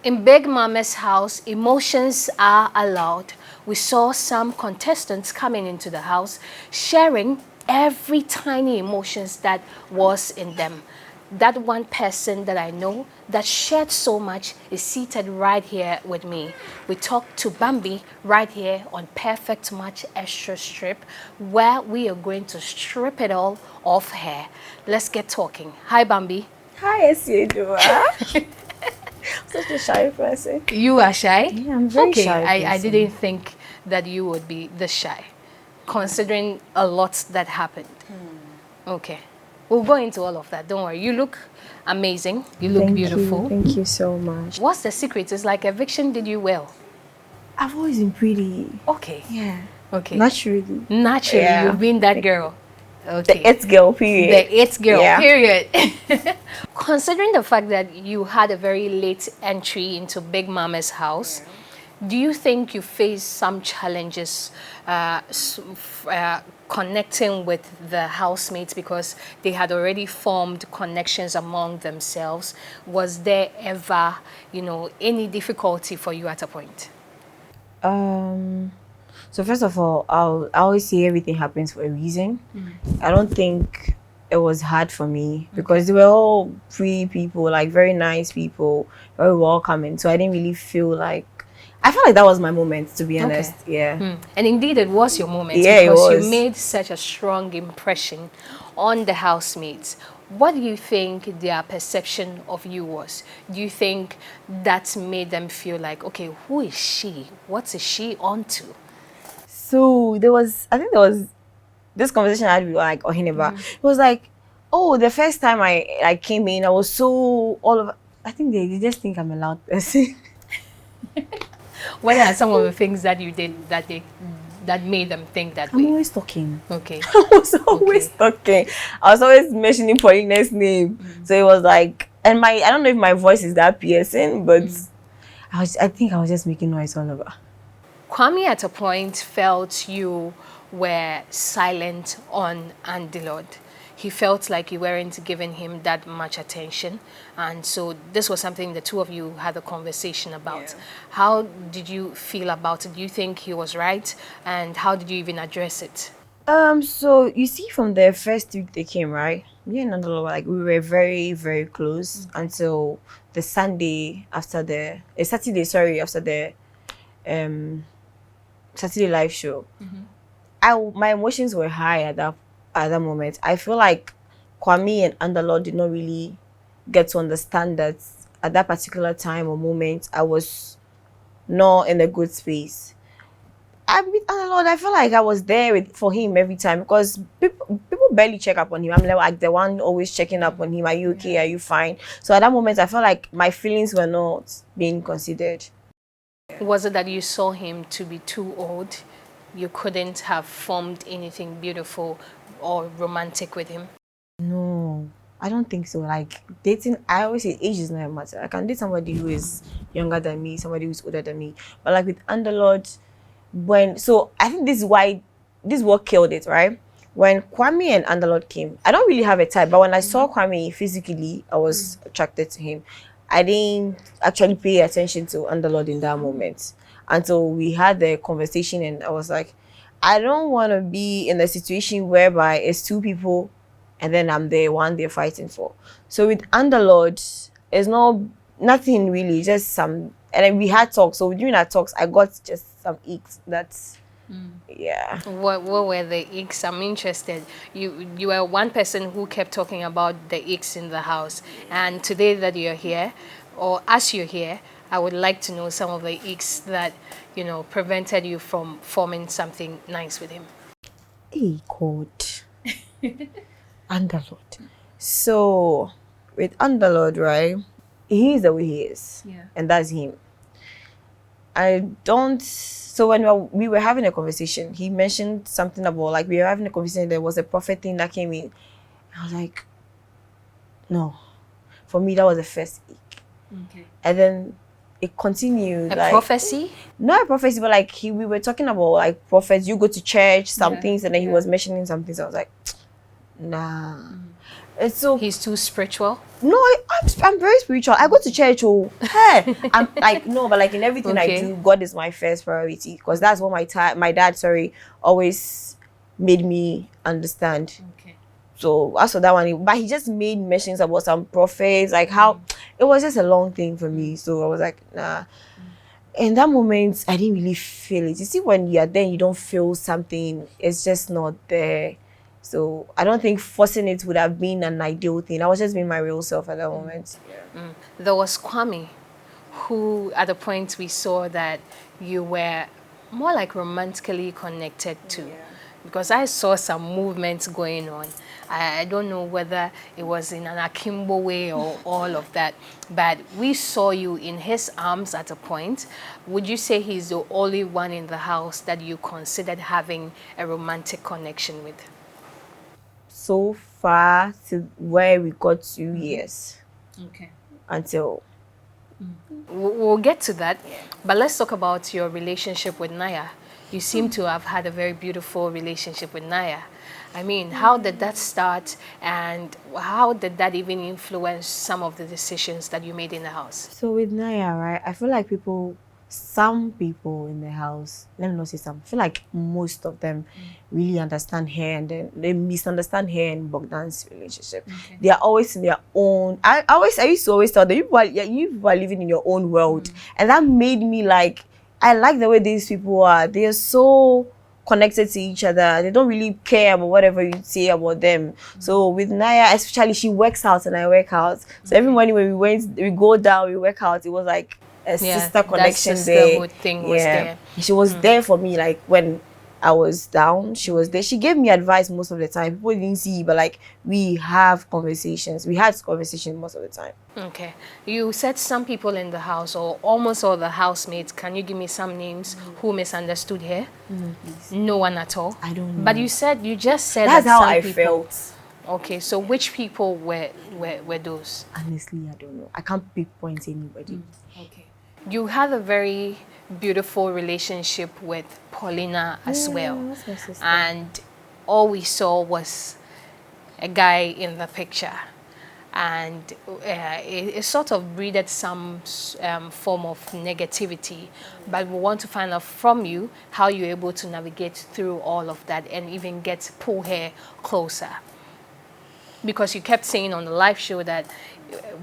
In Big Mama's house, emotions are allowed. We saw some contestants coming into the house sharing every tiny emotions that was in them. That one person that I know that shared so much is seated right here with me. We talked to Bambi right here on Perfect Match Extra Strip, where we are going to strip it all off her. Let's get talking. Hi, Bambi. Hi, Chidra. Such a shy person. You are shy? Yeah, I'm very okay, shy I person. didn't think that you would be this shy, considering a lot that happened. Okay. We'll go into all of that. Don't worry. You look amazing. You look beautiful. Thank you so much. What's the secret? It's like eviction did you well. I've always been pretty. Okay. Yeah. Okay. Naturally. Naturally, Yeah. you've been that girl. Okay. The it girl, period. The it girl, Yeah. period. Considering the fact that you had a very late entry into Big Mama's house, do you think you faced some challenges connecting with the housemates because they had already formed connections among themselves? Was there ever, any difficulty for you at a point? So first of all, I always say everything happens for a reason. I don't think it was hard for me because they were all free people, like very nice people, very welcoming. So I didn't really feel like I felt like that was my moment, to be honest. Yeah. And indeed, it was your moment Yeah, because it was. you made such a strong impression on the housemates. What do you think their perception of you was? Do you think that made them feel like, okay, who is she? What is she onto? So I think there was this conversation I had with like Ohineba. It was like, oh, the first time I came in, I was so I think they just think I'm a loud person. What are some of the things that you did that made them think that I'm way? always talking. Okay. I was always talking. I was always mentioning Paulina's name. So it was like, and I don't know if my voice is that piercing, but I think I was just making noise all over. Kwame at a point felt you were silent on Andelod. He felt like you weren't giving him that much attention. And so this was something the two of you had a conversation about. Yeah. How did you feel about it? Do you think he was right? And how did you even address it? So you see from the first week they came, right? Me and Nandolo, like we were very, very close until the Saturday, after the Saturday live show. My emotions were high at that moment. I feel like Kwame and Andalor did not really get to understand that at that particular time or moment I was not in a good space. With Andalor, I feel like I was there for him every time because people barely check up on him. I'm like the one always checking up on him. Are you okay? Are you fine? So at that moment, I felt like my feelings were not being considered. Was it that you saw him to be too old? You couldn't have formed anything beautiful or romantic with him? No, I don't think so. Like dating, I always say age is not a matter. I can date somebody who is younger than me, somebody who's older than me. But like with Underlord, I think this is what killed it, right? When Kwame and Underlord came, I don't really have a type, but when I saw Kwame physically, I was attracted to him. I didn't actually pay attention to Underlord in that moment until we had the conversation, and I was like, I don't want to be in a situation whereby it's two people and then I'm the one they're fighting for. So with Underlord, it's nothing really, just some, and then we had talks. So during our talks, I got just some icks. That's yeah. What were the icks? I'm interested. You were one person who kept talking about the icks in the house, and today that you're here, or as you're here, I would like to know some of the icks that prevented you from forming something nice with him. Hey God. Underlord. So with Underlord, right? He is the way he is. Yeah. And that's him. So when we were having a conversation, he mentioned something about like we were having a conversation, there was a prophet thing that came in. I was like, no. For me, that was the first ick. Okay. And then it continued. A prophecy? Not a prophecy, but like we were talking about like prophets, you go to church, some things, and then he was mentioning some things. I was like, nah. It's so He's too spiritual. no, I'm very spiritual. I go to church. Oh, hey, I'm like no, but like in everything I Okay. do, God is my first priority because that's what my dad, always made me understand. Okay. So as for that one, but he just made mentions about some prophets, like how it was just a long thing for me. So I was like, nah. In that moment, I didn't really feel it. You see, when you are there, you don't feel something. It's just not there. So I don't think forcing it would have been an ideal thing. I was just being my real self at that moment. Yeah. There was Kwame, who at the point we saw that you were more like romantically connected to. Because I saw some movements going on. I don't know whether it was in an akimbo way or all of that, but we saw you in his arms at a point. Would you say he's the only one in the house that you considered having a romantic connection with? So far to where we got to, yes. Okay. Until We'll get to that, but let's talk about your relationship with Naya. You seem to have had a very beautiful relationship with Naya. I mean, how did that start, and how did that even influence some of the decisions that you made in the house? so with Naya, right? I feel like some people in the house, let me not say some, I feel like most of them really understand her and then they misunderstand her and Bogdan's relationship. Okay. They are always in their own. I used to always tell them, you are living in your own world. And that made me like, I like the way these people are. They are so connected to each other. They don't really care about whatever you say about them. So with Naya, especially, she works out and I work out. So every morning when we go down, we work out. It was like a Yeah, sister that connection there. sisterhood thing was there. She was there for me. Like when I was down, she was there. She gave me advice most of the time. People didn't see, but like we have conversations. We had conversations most of the time. Okay. You said some people in the house, or almost all the housemates. Can you give me some names who misunderstood her? Please. No one at all. I don't know. But you just said That's that how some I people. felt. Okay, so which people were those? Honestly, I don't know. I can't pinpoint anybody. Okay. You had a very beautiful relationship with Paulina as well. That's my sister. And all we saw was a guy in the picture. And it sort of breeded some form of negativity. But we want to find out from you how you're able to navigate through all of that and even pull her closer. Because you kept saying on the live show that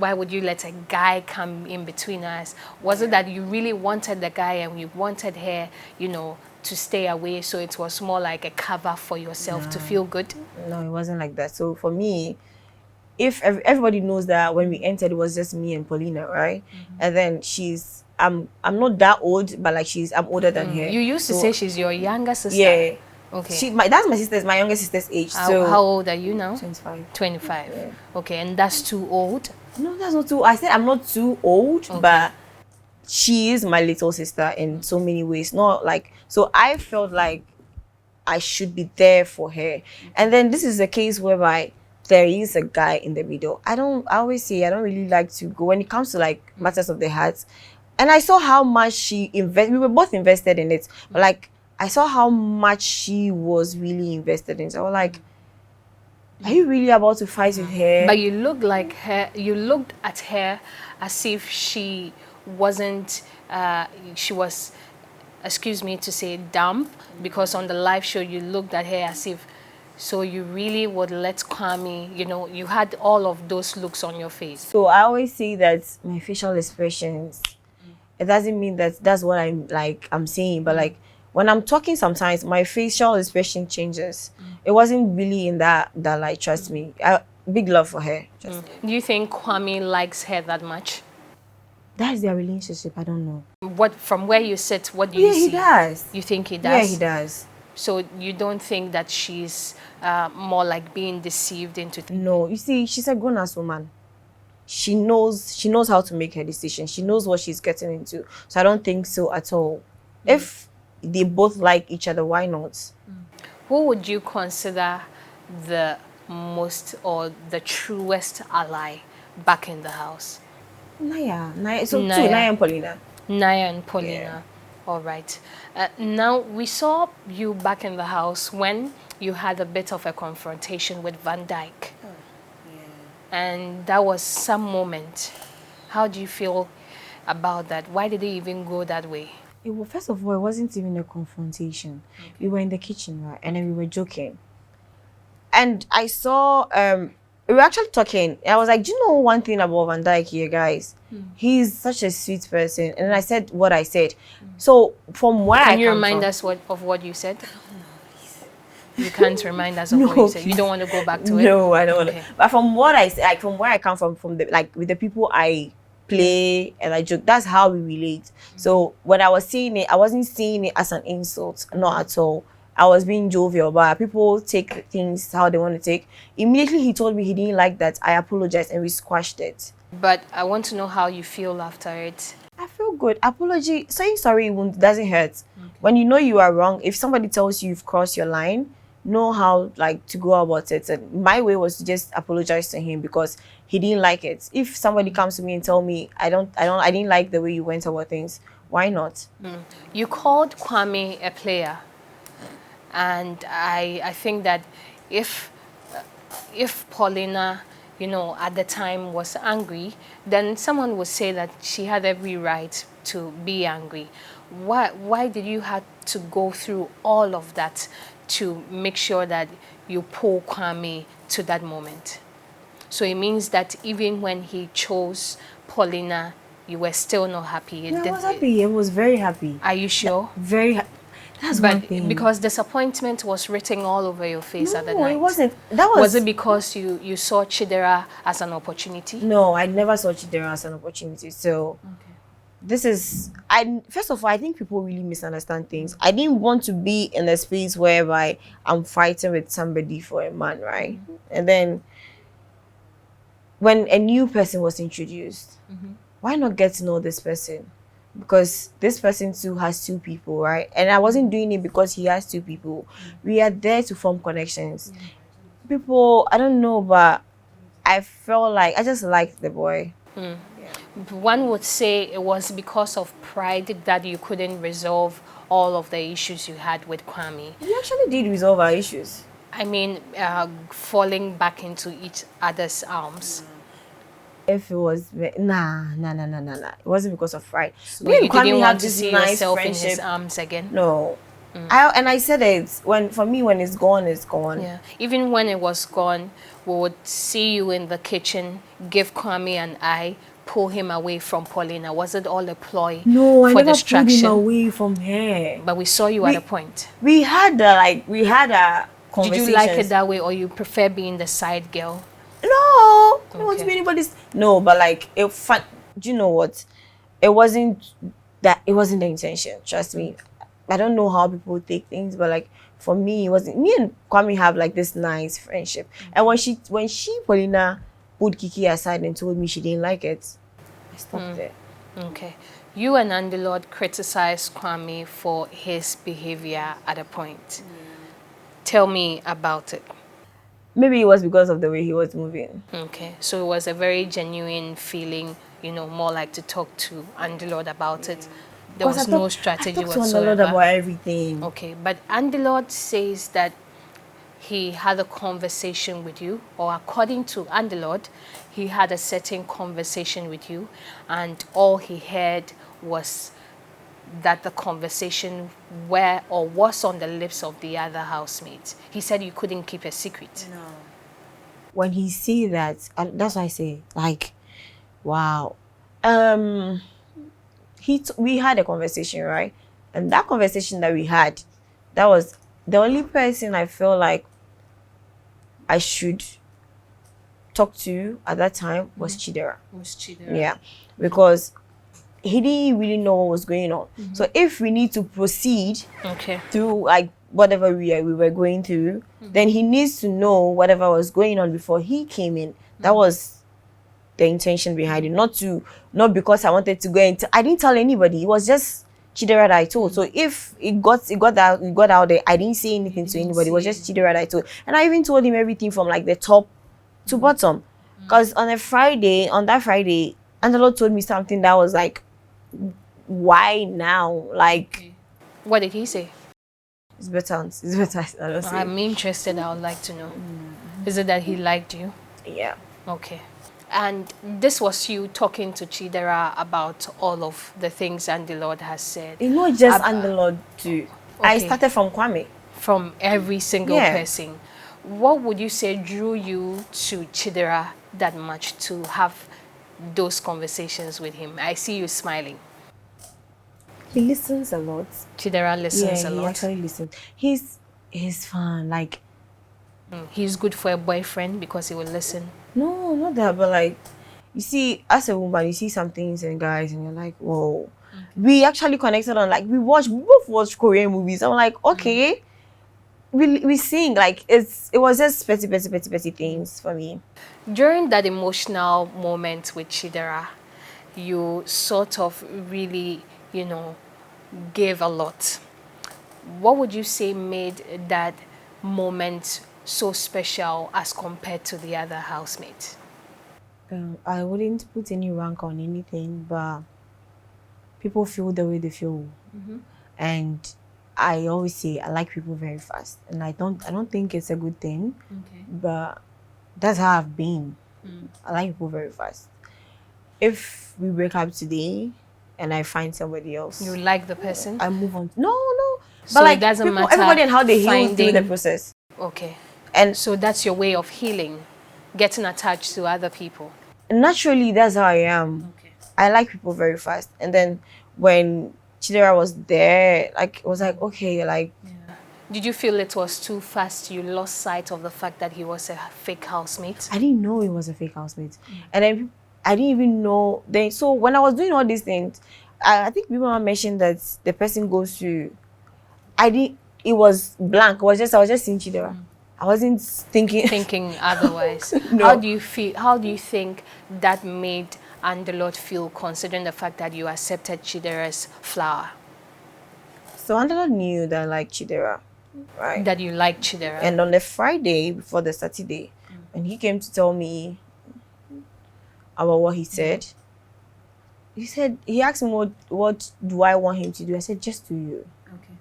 why would you let a guy come in between us? Was it that you really wanted the guy and you wanted her, to stay away, so it was more like a cover for yourself to feel good? No, it wasn't like that. So for me, if everybody knows that when we entered, it was just me and Paulina, right? And then I'm not that old, but like I'm older than her. You used to So, say she's your younger sister. yeah. Okay. That's my sister's, my younger sister's age. How old are you now? 25. 25. Yeah. Okay, and that's too old? No, that's not too. I said I'm not too old, but she is my little sister in so many ways. Not like so. I felt like I should be there for her, and then this is a case whereby there is a guy in the middle. I always say I don't really like to go when it comes to like matters of the heart, and I saw how much she invested. We were both invested in it, but like I saw how much she was really invested in it. So I was like, are you really about to fight with her? But you looked like her. You looked at her as if she wasn't. She was, excuse me to say, dumb. Because on the live show you looked at her as if. So you really would let Kwame. You had all of those looks on your face. So I always say that my facial expressions. It doesn't mean that that's what I'm saying, but like when I'm talking, sometimes my facial expression changes. It wasn't really in that light. Trust me. Big love for her. Trust me. Do you think Kwame likes her that much? That's their relationship. I don't know. From where you sit, what do you see? He does. You think he does? Yeah, he does. So you don't think that she's more like being deceived into things? No, you see, she's a grown-ass woman. She knows how to make her decision. She knows what she's getting into. So I don't think so at all. If they both like each other, why not? Who would you consider the most or the truest ally back in the house? Naya. So Naya. two, Naya and Paulina. Naya and Paulina. Yeah. All right. Now, we saw you back in the house when you had a bit of a confrontation with Van Dyke. and that was some moment. How do you feel about that? Why did it even go that way? First of all, it wasn't even a confrontation. We were in the kitchen, right? And then we were joking. And I saw, we were actually talking. And I was like, do you know one thing about Van Dyke here, guys? He's such a sweet person. And then I said what I said. So from where Can I you come remind from, us of what you said? You can't remind us of No, what you said. You please. don't want to go back to it? No, I don't want Okay. to. But from what I say, like from where I come from the like with the people I play and I joke, that's how we relate. So when I was seeing it, I wasn't seeing it as an insult, not at all. I was being jovial, but people take things how they want to take. Immediately he told me he didn't like that. I apologized and we squashed it. But I want to know how you feel after it. I feel good. Apology, saying sorry doesn't hurt. When you know you are wrong, if somebody tells you you've crossed your line, know how like to go about it. And my way was to just apologize to him because he didn't like it. If somebody comes to me and tell me I didn't like the way you went about things, why not? You called Kwame a player, and I think that if Paulina, at the time was angry, then someone would say that she had every right to be angry. Why did you have to go through all of that to make sure that you pull Kwame to that moment? So it means that even when he chose Paulina, you were still not happy. Yeah, I was happy. I was very happy. Are you sure? Very happy. That's one But thing. because disappointment was written all over your face at the No, night. it wasn't. That Was it because you saw Chidra as an opportunity? No, I never saw Chidera as an opportunity. So this is first of all, I think people really misunderstand things. I didn't want to be in a space whereby I'm fighting with somebody for a man, right? And then when a new person was introduced, why not get to know this person? Because this person too has two people, right? And I wasn't doing it because he has two people. We are there to form connections. People, I don't know, but I felt like I just liked the boy. One would say it was because of pride that you couldn't resolve all of the issues you had with Kwame. We actually did resolve our issues. I mean, falling back into each other's arms. If it was nah. It wasn't because of pride. So Me and you Kwame didn't have want to this see nice yourself in his friendship. arms again? No. I said it when it's gone, it's gone. Yeah. Even when it was gone, we would see you in the kitchen, give Kwame an eye, pull him away from Paulina. Was it all a ploy No, I for never pulled distraction? him away from her. But we saw you at a point. We had a Did conversation. you like it that way, or you prefer being the side girl? No, I don't want to Okay. be anybody's. No, but like do you know what? It wasn't the intention. Trust me. I don't know how people take things, but like for me, it wasn't. Me and Kwame have like this nice friendship. And when Paulina put Kiki aside and told me she didn't like it, I stopped there. Okay. You and Andilord criticized Kwame for his behavior at a point. Tell me about it. Maybe it was because of the way he was moving. Okay. So it was a very genuine feeling, more like to talk to Andilord about it. There was no strategy I talked to whatsoever. Andalord about everything. Okay, but Andilord says that he had a conversation with you, or according to Andilord, he had a certain conversation with you, and all he heard was that the conversation was on the lips of the other housemates. He said you couldn't keep a secret. No. When he see that, that's why I say, like, wow. We had a conversation, right? And that conversation that we had, that was the only person I feel like I should talk to at that time was Chidra. Yeah, because he didn't really know what was going on. So if we need to proceed through like whatever we were going through, then he needs to know whatever was going on before he came in. That was the intention behind it, not because I wanted to go into. I didn't tell anybody. It was just Chidera that I told. So if it got out there, I didn't say anything to anybody. It was just Chidera that I told, and I even told him everything from like the top to bottom. Because on that Friday, Angelo told me something that was like, why now? Like, what did he say? It's better. I don't say. I'm interested. I would like to know. Is it that he liked you? Yeah. Okay. And this was you talking to Chidera about all of the things and the Lord has said. It's not just Ab- under the Lord too. I okay. started from Kwame. From every single Yeah. person. What would you say drew you to Chidera that much to have those conversations with him? I see you smiling. He listens a lot. Chidera Yeah, listens a he lot. actually listens. He's fun. Like, He's good for a boyfriend because he will listen. no, not that, but like, you see, as a woman, you see some things in guys, and you're like, whoa. We actually connected on, like, we both watch Korean movies. I'm like, okay, we sing, like, it was just petty things for me. During that emotional moment with Chidera, you sort of really, you know, gave a lot. What would you say made that moment so special as compared to the other housemates? I wouldn't put any rank on anything, but people feel the way they feel, and I always say I like people very fast, and I don't think it's a good thing, but that's how I've been. I like people very fast. If we break up today and I find somebody else, You like the person? I move on. No, So but like it doesn't people, matter everybody and how they heal through the finding- process, Okay. and So that's your way of healing, getting attached to other people. naturally that's how I am. Okay. I like people very fast, and then when Chidera was there, like it was like okay, like Did you feel it was too fast? You lost sight of the fact that he was a fake housemate? I didn't know it was a fake housemate, and then I didn't even know. Then so when I was doing all these things, I think people mentioned that the person goes to. I didn't. It was blank. I was just seeing Chidera. I wasn't thinking. Thinking otherwise. No. How do you feel? How do you think that made Andelot feel, considering the fact that you accepted Chidera's flower? So Angela knew that I like Chidera, right? That you like Chidera? And on the Friday before the Saturday, when he came to tell me about what he said, he asked me what do I want him to do. I said just to you. Okay.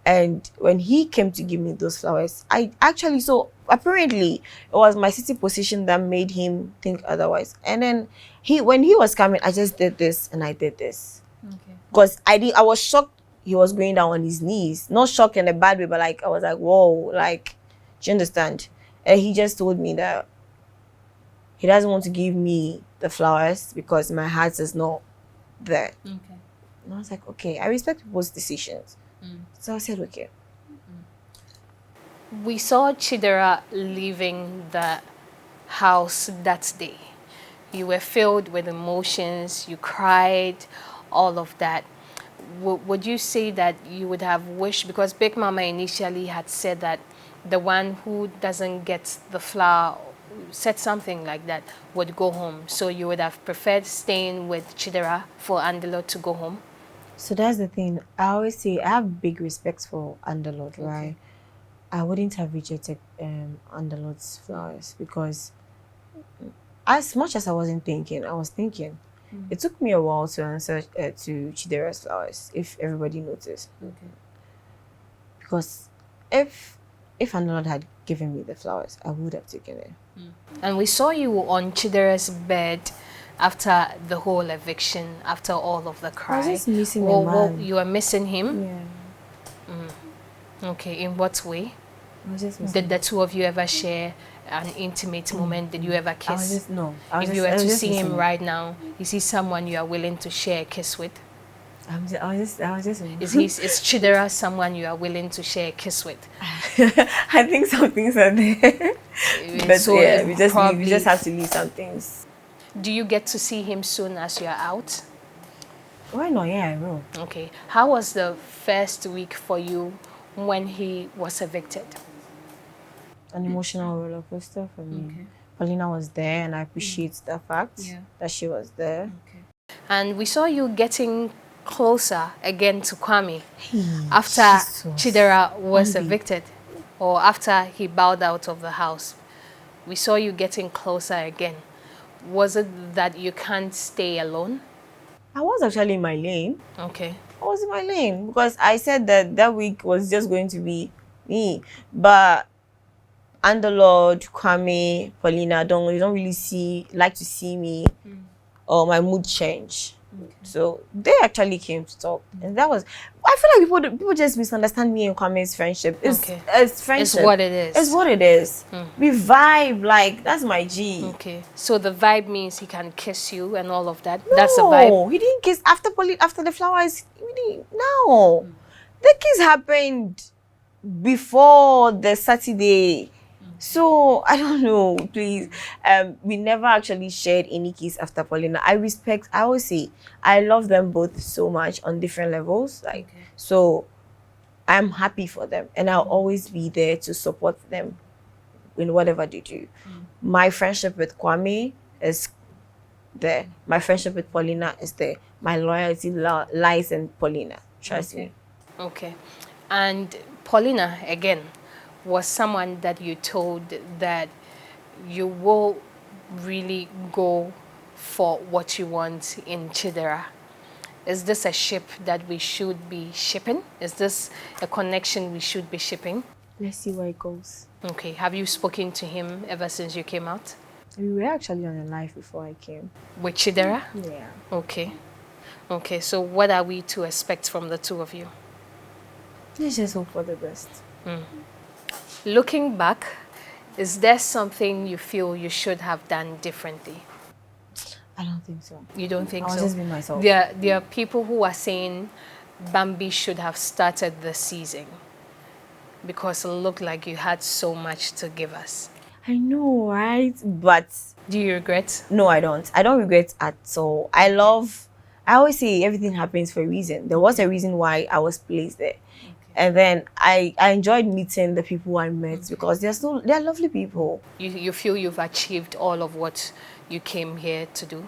And when he came to give me those flowers, I actually, so apparently it was my city position that made him think otherwise. And then when he was coming, I just did this and I did this. Okay. Because I was shocked he was going down on his knees. Not shocked in a bad way, but like I was like, whoa, like, do you understand? And he just told me that he doesn't want to give me the flowers because my heart is not there. Okay. And I was like, okay, I respect people's decisions. So I said, okay. We saw Chidera leaving the house that day. You were filled with emotions, you cried, all of that. Would you say that you would have wished, because Big Mama initially had said that the one who doesn't get the flower, said something like that, would go home. So you would have preferred staying with Chidera for Andelo to go home? So that's the thing. I always say I have big respect for Underlord, right? I wouldn't have rejected Underlord's flowers because as much as I wasn't thinking, I was thinking. It took me a while to answer to Chidera's flowers, if everybody noticed. Okay. Because if Underlord had given me the flowers, I would have taken it. And we saw you on Chidera's bed after the whole eviction, after all of the cry. I was just missing the man. You were missing him? Yeah. Okay, in what way? I was just missing Did the two of you ever share an intimate moment? Did you ever kiss? I was just, no. If you were to see him right now, is he someone you are willing to share a kiss with? I was just Is Chidera someone you are willing to share a kiss with? I think some things are there. But So yeah, you we probably- just have to leave some things. Do you get to see him soon as you are out? Why not? Yeah, I will. Okay. How was the first week for you when he was evicted? An emotional roller coaster for me. Paulina was there, and I appreciate the fact that she was there. And we saw you getting closer again to Kwame after Jesus. Chidera was Bambi. evicted, or after he bowed out of the house. We saw you getting closer again. Was it that you can't stay alone? I was actually in my lane. Okay. I was in my lane because I said that week was just going to be me. But Underlord, Kwame, Paulina they don't really like to see me or my mood change. So they actually came to talk, and that was. I feel like people just misunderstand me and Kwame's friendship. It's friendship. It's what it is. It's what it is. We vibe like that's my G. Okay, so the vibe means he can kiss you and all of that. No, That's the vibe. he didn't kiss after the flowers. He didn't. No, the kiss happened before the Saturday. So I don't know, please. We never actually shared any kiss after Paulina. I always say I love them both so much on different levels. So I'm happy for them and I'll always be there to support them in whatever they do. My friendship with Kwame is there. My friendship with Paulina is there. My loyalty lies in Paulina. Trust me. Okay. And Paulina, again, was someone that you told that you will really go for what you want in Chidra. Is this a ship that we should be shipping? Is this a connection we should be shipping? Let's see where it goes. Okay. Have you spoken to him ever since you came out? We were actually on a live before I came. With Chidra? Yeah. Okay. Okay. So what are we to expect from the two of you? Let's just hope for the best. Looking back, is there something you feel you should have done differently? I don't think so. You don't think so? I'll just be myself. There are people who are saying Bambi should have started the season because it looked like you had so much to give us. I know, right? But do you regret? No, I don't. I don't regret at all. I always say everything happens for a reason. There was a reason why I was placed there. And then I enjoyed meeting the people I met because they're lovely people. You feel you've achieved all of what you came here to do?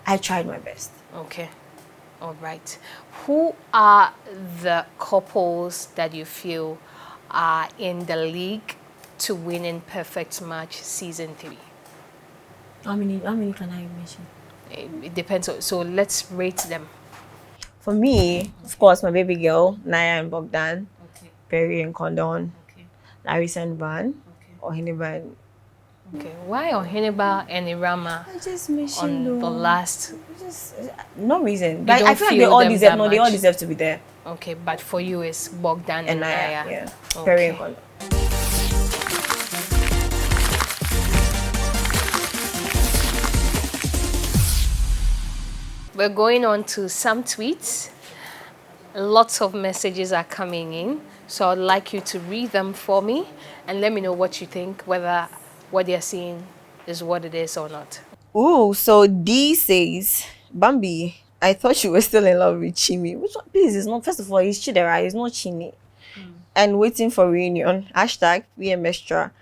I tried my best. Okay. All right. Who are the couples that you feel are in the league to win in Perfect Match Season 3? How many can I mention? It depends. So let's rate them. For me, of course, my baby girl, Naya and Bogdan, Perry and Condon, Larissa and Van, Ohiniba and... Okay, why Ohiniba and Irama I just mentioned on the last? Just no reason. But I feel like they all deserve. No, they all deserve to be there. Okay, but for you, it's Bogdan and Naya. Yeah, okay. Perry and Condon. We're going on to some tweets. Lots of messages are coming in. So I'd like you to read them for me and let me know what you think, whether what they're saying is what it is or not. Ooh, so D says, Bambi, I thought you were still in love with Chimi. Which one? Please, it's not. First of all, it's Chidra, it's not Chini. And waiting for reunion. Hashtag PMXtra.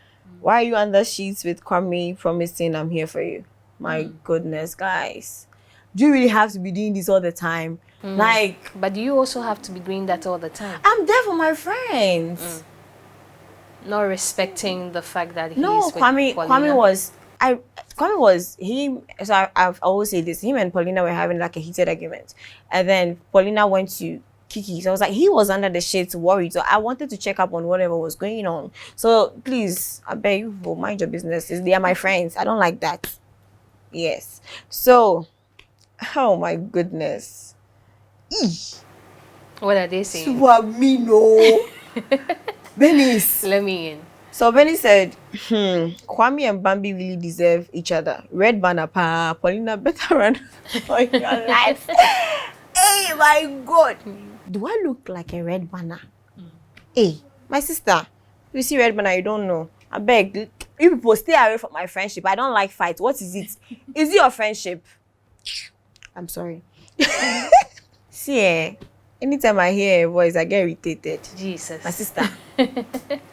Why are you under sheets with Kwame promising I'm here for you? My goodness, guys. Do you really have to be doing this all the time? But do you also have to be doing that all the time? I'm there for my friends. Not respecting the fact that he's no, with Kwame was him. So I've always said this. Him and Paulina were having like a heated argument, and then Paulina went to Kiki. So I was like, he was under the shades, worried. So I wanted to check up on whatever was going on. So please, I beg you, mind your business. They are my friends. I don't like that. Yes. So, oh my goodness. What are they saying? Swamino. Benny's. Let me in. So Benny said, Kwame and Bambi really deserve each other. Red banner pa, Paulina better run for your life. Hey, my God. Do I look like a red banner? Hey, my sister, you see red banner, you don't know. I beg, you people stay away from my friendship. I don't like fights. What is it? Is it your friendship? I'm sorry. See, anytime I hear a voice, I get irritated. Jesus. My sister.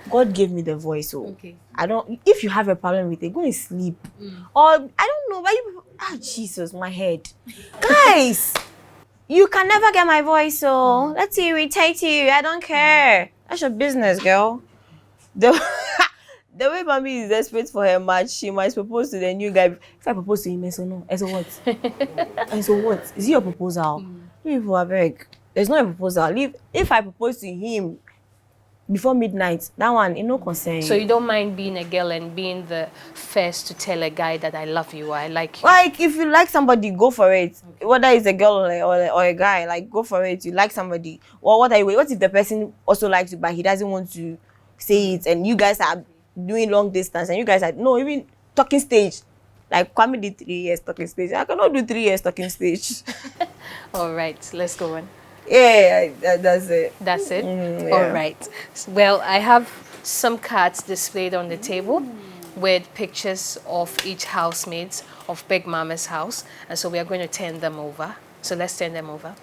God gave me the voice, so okay. I don't. If you have a problem with it, go and sleep. Or I don't know, but you. Jesus, my head, guys. You can never get my voice, so let's irritate you. I don't care. That's your business, girl. The way Bambi is desperate for her match, she might propose to the new guy. If I propose to him, so no. And so what? And so what? Is it your proposal? People are beg. There's not a proposal. If I propose to him, before midnight. That one, it no concern So you. you don't mind being a girl and being the first to tell a guy that I love you or I like you? Like, if you like somebody, go for it. Whether it's a girl or a guy, like, go for it. You like somebody. Or what are you? What if the person also likes you, but he doesn't want to say it, and you guys are doing long distance, and you guys are no even talking stage. Like, Kwame did 3 years talking stage. I cannot do 3 years talking stage. All right, let's go on. Yeah, that's it. That's it? All Yeah. right. Well, I have some cards displayed on the table with pictures of each housemate of Big Mama's house. And so we are going to turn them over. So let's turn them over.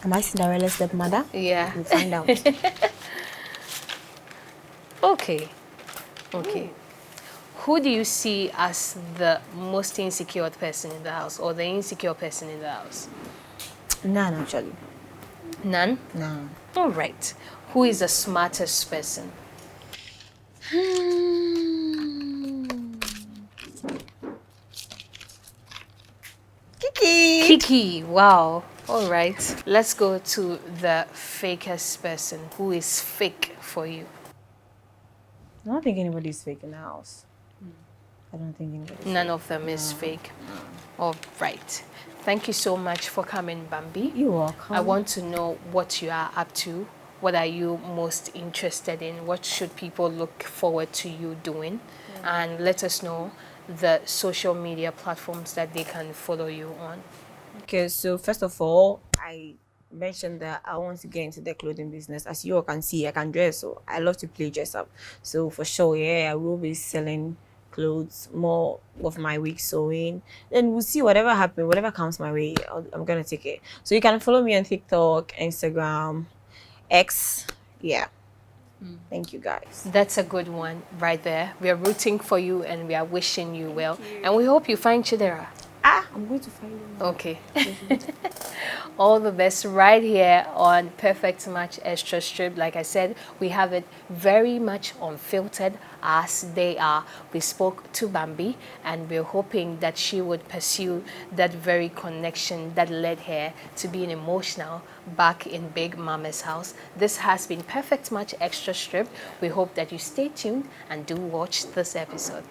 Am I Cinderella's stepmother? Yeah. We'll find out. Okay. Okay. Who do you see as the most insecure person in the house or the insecure person in the house? None, actually. None? No. All right. Who is the smartest person? Kiki. Kiki. Wow. All right. Let's go to the fakest person. Who is fake for you? I don't think anybody's fake in the house. I don't think anybody's None of them is fake. All right. Thank you so much for coming, Bambi. You're welcome. I want to know what you are up to. What are you most interested in? What should people look forward to you doing? And let us know the social media platforms that they can follow you on. Okay, so first of all, I mentioned that I want to get into the clothing business. As you all can see, I can dress, so I love to play dress up. So for sure, yeah, I will be selling clothes, more of my week sewing. Then we'll see whatever happens, whatever comes my way, I'm gonna take it. So you can follow me on TikTok, Instagram, X. Yeah. Thank you guys. That's a good one right there. We are rooting for you and we are wishing you well. And we hope you find Chidra. I'm going to find you. Okay. All the best right here on Perfect Match Extra Strip. Like I said, we have it very much unfiltered as they are. We spoke to Bambi and we're hoping that she would pursue that very connection that led her to being emotional back in Big Mama's house. This has been Perfect Match Extra Strip. We hope that you stay tuned and do watch this episode.